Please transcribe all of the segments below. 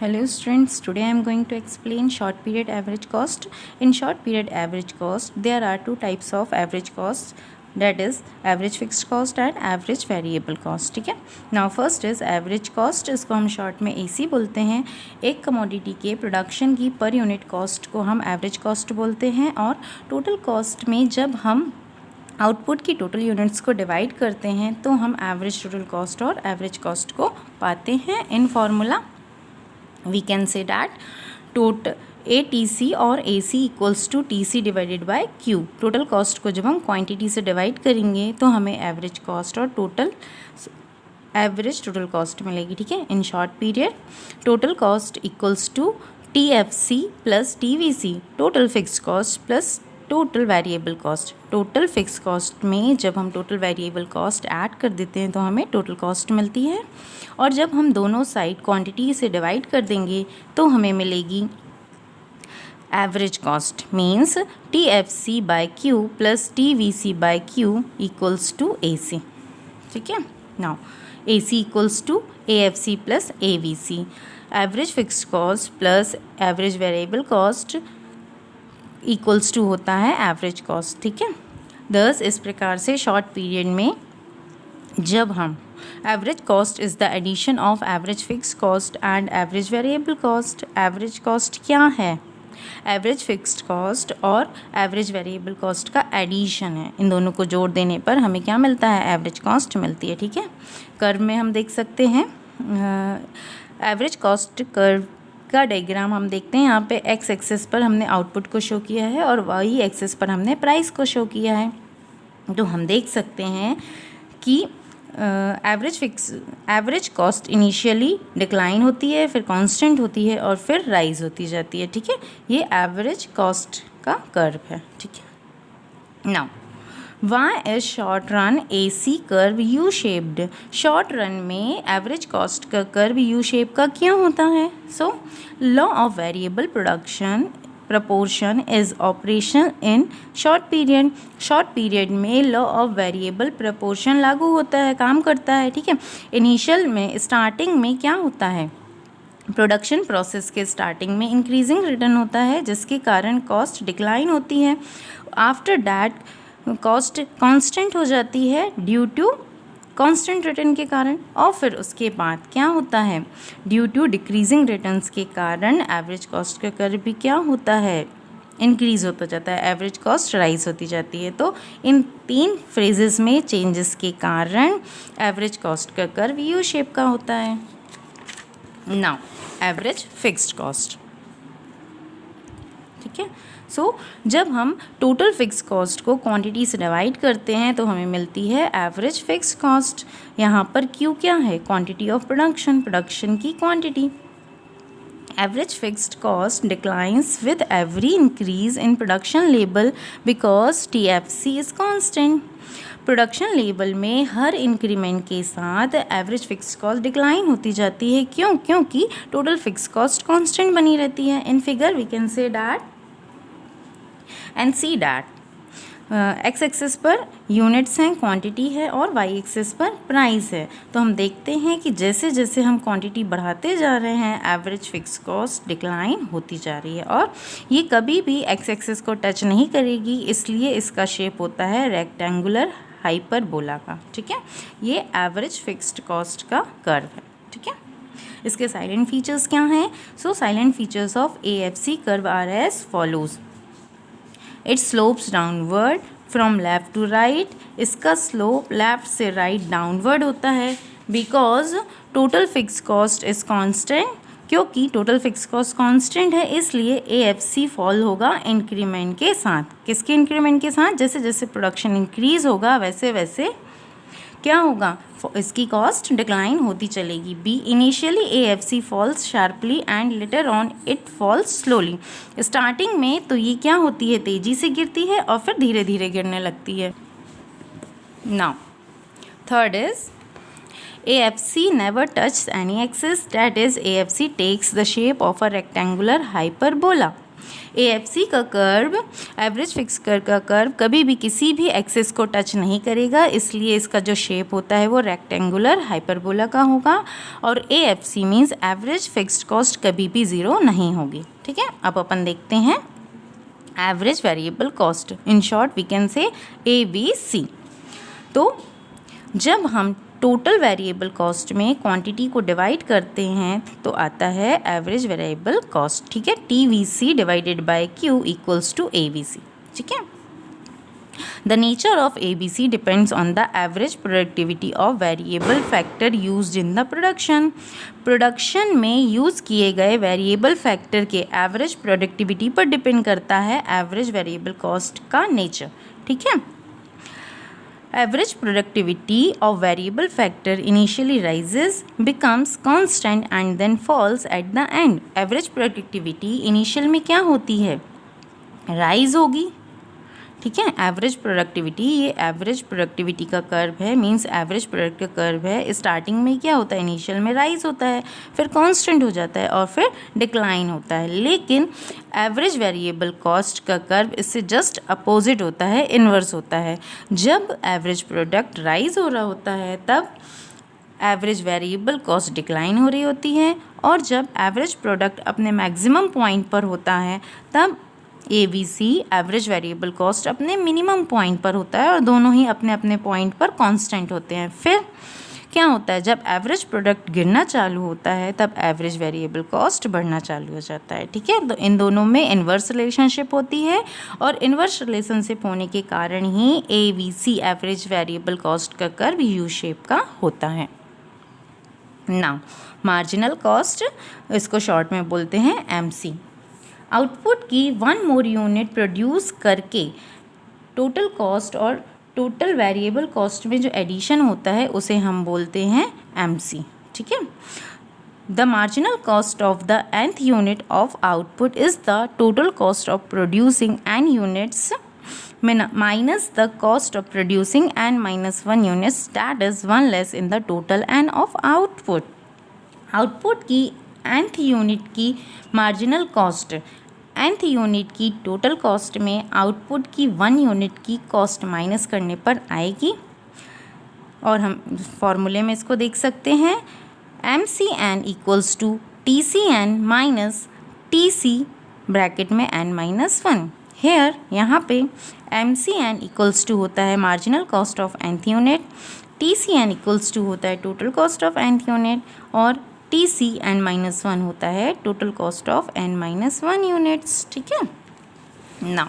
Hello students, today I am going to explain short period average cost. In short period average cost, there are two types of average costs, that is average fixed cost and average variable cost. ठीक है. Now first is average cost, इसको हम short में AC बोलते हैं. एक commodity के production की पर यूनिट कॉस्ट को हम एवरेज कॉस्ट बोलते हैं और टोटल कॉस्ट में जब हम आउटपुट की टोटल यूनिट्स को डिवाइड करते हैं तो हम एवरेज टोटल कॉस्ट और एवरेज कॉस्ट को पाते हैं. In formula we can say that total ATC और AC equals to TC divided by Q. Total cost को जब हम क्वांटिटी से डिवाइड करेंगे तो हमें एवरेज कॉस्ट और एवरेज टोटल कॉस्ट मिलेगी. ठीक है. In short period total cost equals to TFC plus TVC, total fix cost plus total variable cost. Total fix cost में जब हम टोटल वेरिएबल कॉस्ट ऐड कर देते हैं तो हमें टोटल कॉस्ट मिलती है और जब हम दोनों साइड क्वांटिटी से डिवाइड कर देंगे तो हमें मिलेगी average cost. Means TFC by Q plus TVC by Q equals to AC. ठीक है. Now AC equals to AFC plus AVC. Average fix cost plus average variable cost equals to होता है एवरेज कॉस्ट. ठीक है. दस इस प्रकार से शॉर्ट पीरियड में जब हम average cost is the addition of average fix cost and average variable cost. Average cost क्या है? एवरेज फिक्स्ड कॉस्ट और एवरेज वेरिएबल कॉस्ट का एडिशन है. इन दोनों को जोड़ देने पर हमें क्या मिलता है? एवरेज कॉस्ट मिलती है. ठीक है. कर्व में हम देख सकते हैं एवरेज कॉस्ट कर्व का डायग्राम हम देखते हैं. यहाँ पे एक्स एक्सिस पर हमने आउटपुट को शो किया है और वाई एक्सिस पर हमने प्राइस को शो किया है. तो हम देख सकते हैं कि एवरेज कॉस्ट इनिशियली डिक्लाइन होती है, फिर कांस्टेंट होती है और फिर राइज होती जाती है. ठीक है. ये एवरेज कॉस्ट का कर्व है. ठीक है. Now why is short run AC curve U shaped. Short run में एवरेज कॉस्ट का कर्व यू शेप का क्यों होता है? So law of variable production proportion is operation in short period. Short period में लॉ ऑफ वेरिएबल प्रपोर्शन लागू होता है, काम करता है. ठीक है. इनिशियल में स्टार्टिंग में क्या होता है? प्रोडक्शन प्रोसेस के स्टार्टिंग में इंक्रीजिंग रिटर्न होता है जिसके कारण कॉस्ट डिक्लाइन होती है. आफ्टर दैट कॉस्ट कांस्टेंट हो जाती है ड्यू टू कांस्टेंट रिटर्न के कारण और फिर उसके बाद क्या होता है? ड्यू टू डिक्रीजिंग रिटर्न्स के कारण एवरेज कॉस्ट का कर्व भी क्या होता है? इंक्रीज होता जाता है. एवरेज कॉस्ट राइज होती जाती है. तो इन तीन फ्रेजेस में चेंजेस के कारण एवरेज कॉस्ट का कर्व यू शेप का होता है. Now average fixed cost. ठीक है. सो जब हम टोटल फिक्स कॉस्ट को क्वांटिटी से डिवाइड करते हैं तो हमें मिलती है एवरेज फिक्स कॉस्ट. यहाँ पर Q क्या है? क्वांटिटी ऑफ प्रोडक्शन की quantity. Average fixed cost declines with every increase in production level because TFC is constant. Production level में हर इंक्रीमेंट के साथ एवरेज फिक्स कॉस्ट डिक्लाइन होती जाती है. क्यों? क्योंकि टोटल फिक्स कॉस्ट कांस्टेंट बनी रहती है. In figure we can see that and see that X axis पर यूनिट्स हैं, क्वांटिटी है और वाई एक्सिस पर प्राइस है. तो हम देखते हैं कि जैसे जैसे हम क्वांटिटी बढ़ाते जा रहे हैं एवरेज फिक्स कॉस्ट डिक्लाइन होती जा रही है और ये कभी भी एक्स एक्सिस को टच नहीं करेगी, इसलिए इसका शेप होता है रेक्टेंगुलर हाइपरबोला का. ठीक है. ये एवरेज फिक्स्ड कॉस्ट का कर्व है. ठीक है. इसके साइलेंट फीचर्स क्या हैं? So silent features of AFC curve are as follows. It slopes downward from left to right. इसका स्लोप लेफ्ट से राइट डाउनवर्ड होता है because total fix cost is constant. क्योंकि टोटल फिक्स कॉस्ट कांस्टेंट है इसलिए AFC fall होगा increment के साथ. किसके इंक्रीमेंट के साथ? जैसे जैसे प्रोडक्शन इंक्रीज होगा वैसे वैसे क्या होगा? इसकी कॉस्ट डिक्लाइन होती चलेगी. B initially AFC falls sharply and later on it falls slowly. Starting में तो ये क्या होती है? तेज़ी से गिरती है और फिर धीरे धीरे गिरने लगती है. Now third is AFC never touches any axis, that is AFC takes the shape of a rectangular hyperbola. AFC का कर्व, एवरेज फिक्स कर्व का कर्व कभी भी किसी भी एक्सिस को टच नहीं करेगा, इसलिए इसका जो शेप होता है वो रेक्टेंगुलर हाइपरबोला का होगा। और AFC means average fixed cost कभी भी ज़ीरो नहीं होगी। ठीक है, अब अपन देखते हैं average variable cost, in short we can say ABC। तो जब हम टोटल वेरिएबल कॉस्ट में क्वांटिटी को डिवाइड करते हैं तो आता है एवरेज वेरिएबल कॉस्ट। ठीक है, TVC divided by Q equals to ABC। ठीक है, the nature of ABC depends on the average productivity of variable factor used in the production. Production में यूज़ किए गए वेरिएबल फैक्टर के एवरेज प्रोडक्टिविटी पर depend करता है एवरेज वेरिएबल कॉस्ट का नेचर। ठीक है, average productivity of variable factor initially rises, becomes constant and then falls at the end। average productivity initial में क्या होती है, rise होगी। ठीक है, एवरेज प्रोडक्टिविटी, ये एवरेज प्रोडक्टिविटी का कर्व है, मींस एवरेज प्रोडक्ट का कर्व है। स्टार्टिंग में क्या होता है, इनिशियल में राइज होता है, फिर कांस्टेंट हो जाता है और फिर डिक्लाइन होता है। लेकिन एवरेज वेरिएबल कॉस्ट का कर्व इससे जस्ट अपोजिट होता है, इन्वर्स होता है। जब एवरेज प्रोडक्ट राइज हो रहा होता है तब एवरेज वेरिएबल कॉस्ट डिक्लाइन हो रही होती है, और जब एवरेज प्रोडक्ट अपने मैक्सिमम पॉइंट पर होता है तब ABC एवरेज वेरिएबल कॉस्ट अपने मिनिमम पॉइंट पर होता है, और दोनों ही अपने अपने पॉइंट पर कांस्टेंट होते हैं। फिर क्या होता है, जब एवरेज प्रोडक्ट गिरना चालू होता है तब एवरेज वेरिएबल कॉस्ट बढ़ना चालू हो जाता है। ठीक है, तो इन दोनों में इन्वर्स रिलेशनशिप होती है, और इन्वर्स रिलेशनशिप होने के कारण ही ABC एवरेज वेरिएबल कॉस्ट का कर्व यू शेप का होता है। नाउ मार्जिनल कॉस्ट, इसको शॉर्ट में बोलते हैं MC। आउटपुट की वन मोर यूनिट प्रोड्यूस करके टोटल कॉस्ट और टोटल वेरिएबल कॉस्ट में जो एडिशन होता है उसे हम बोलते हैं MC। ठीक है, the marginal cost of the nth unit of output is the total cost of producing n units minus the cost of producing n minus 1 units, that is 1 less in the total n of output। Output की nth unit की marginal cost nth unit की total cost में output की 1 unit की cost minus करने पर आएगी, और हम फॉर्मूले में इसको देख सकते हैं, MCN equals to TCN minus TC bracket में n माइनस 1। हेयर यहाँ पे MCN इक्वल्स टू होता है marginal cost of nth unit, TCN equals to होता है total cost of nth unit, और TC n माइनस 1 होता है total cost of n minus 1 units. ठीक है, now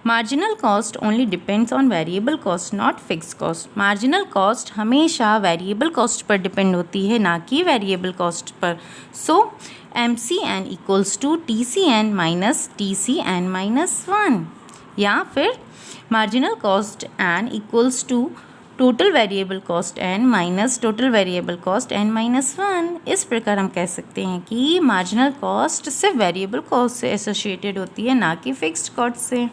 marginal cost only depends on variable cost, not fix cost. Marginal cost हमेशा variable cost पर depend होती है, ना कि वेरिएबल कॉस्ट पर। So MCN equals to TCN minus TCN minus 1, या फिर marginal cost n equals to total variable cost n minus total variable cost n minus 1। इस प्रकार हम कह सकते हैं कि मार्जिनल कॉस्ट सिर्फ वेरिएबल कॉस्ट से एसोसिएटेड होती है, ना कि फिक्स्ड कॉस्ट से।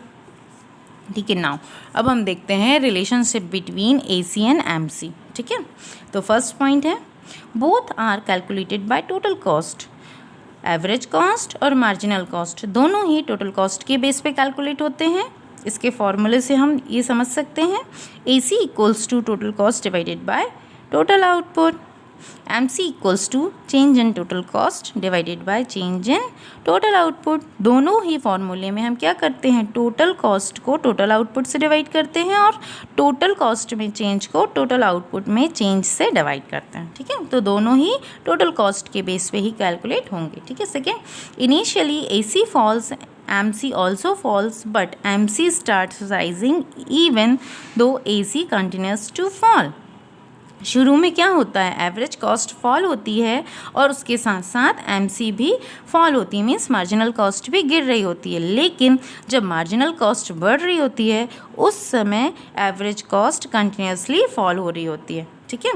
ठीक है, नाउ अब हम देखते हैं relationship between AC and MC। ठीक है, तो फर्स्ट पॉइंट है, both are calculated by total cost. Average cost और मार्जिनल कॉस्ट दोनों ही टोटल कॉस्ट के बेस पे कैलकुलेट होते हैं। इसके फॉर्मूले से हम ये समझ सकते हैं, AC equals to total cost divided by total output, MC equals to change in total cost divided by change in total output. दोनों ही फॉर्मूले में हम क्या करते हैं, टोटल कॉस्ट को टोटल आउटपुट से डिवाइड करते हैं, और टोटल कॉस्ट में चेंज को टोटल आउटपुट में चेंज से डिवाइड करते हैं। ठीक है, तो दोनों ही टोटल कॉस्ट के बेस पे ही कैलकुलेट होंगे। ठीक है, second, initially AC falls, MC also falls, but MC starts rising even though AC continues to fall। शुरू में क्या होता है, एवरेज कॉस्ट फॉल होती है और उसके साथ साथ MC भी फॉल होती है, मीन्स मार्जिनल कॉस्ट भी गिर रही होती है। लेकिन जब मार्जिनल कॉस्ट बढ़ रही होती है उस समय एवरेज कॉस्ट कंटिन्यूसली फॉल हो रही होती है। ठीक है,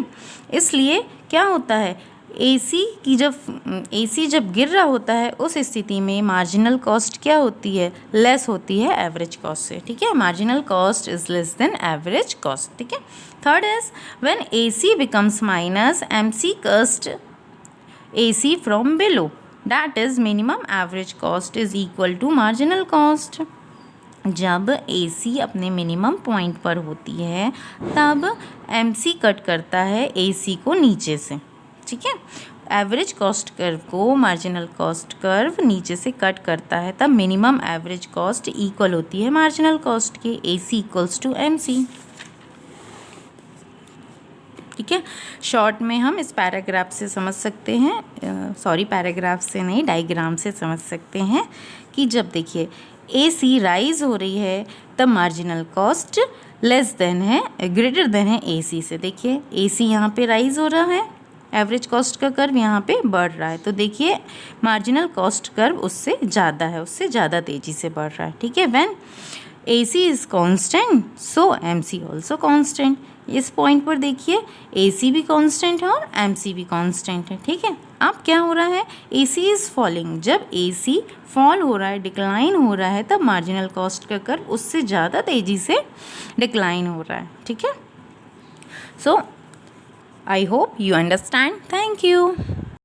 इसलिए क्या होता है, AC जब गिर रहा होता है उस स्थिति में मार्जिनल कॉस्ट क्या होती है, लेस होती है एवरेज कॉस्ट से। ठीक है, marginal cost is less than average cost. ठीक है, third is when AC becomes minus MC कस्ट AC from below. That is minimum average cost is equal to marginal cost. जब AC अपने मिनिमम पॉइंट पर होती है तब MC कट करता है AC को नीचे से, ठीक है। एवरेज कॉस्ट कर्व को मार्जिनल कॉस्ट कर्व नीचे से कट करता है, तब मिनिमम एवरेज कॉस्ट इक्वल होती है मार्जिनल कॉस्ट के, AC इक्वल्स टू MC, ठीक है। शॉर्ट में हम इस पैराग्राफ से समझ सकते हैं, पैराग्राफ से नहीं, डायग्राम से समझ सकते हैं कि जब देखिए AC राइज हो रही है तब मार्जिनल कॉस्ट लेस देन है, ग्रेटर देन है AC से। देखिए AC यहाँ पे राइज हो रहा है, एवरेज कॉस्ट का कर्व यहाँ पे बढ़ रहा है, तो देखिए मार्जिनल कॉस्ट कर्व उससे ज़्यादा है, उससे ज़्यादा तेज़ी से बढ़ रहा है, ठीक है। When AC is constant so MC also constant. इस पॉइंट पर देखिए AC भी कांस्टेंट है और MC भी कांस्टेंट है, ठीक है। अब क्या हो रहा है, AC इज़ फॉलिंग, जब AC फॉल हो रहा है, डिक्लाइन हो रहा है, तब मार्जिनल कॉस्ट का कर्व उससे ज़्यादा तेज़ी से डिक्लाइन हो रहा है, ठीक है। सो I hope you understand. Thank you.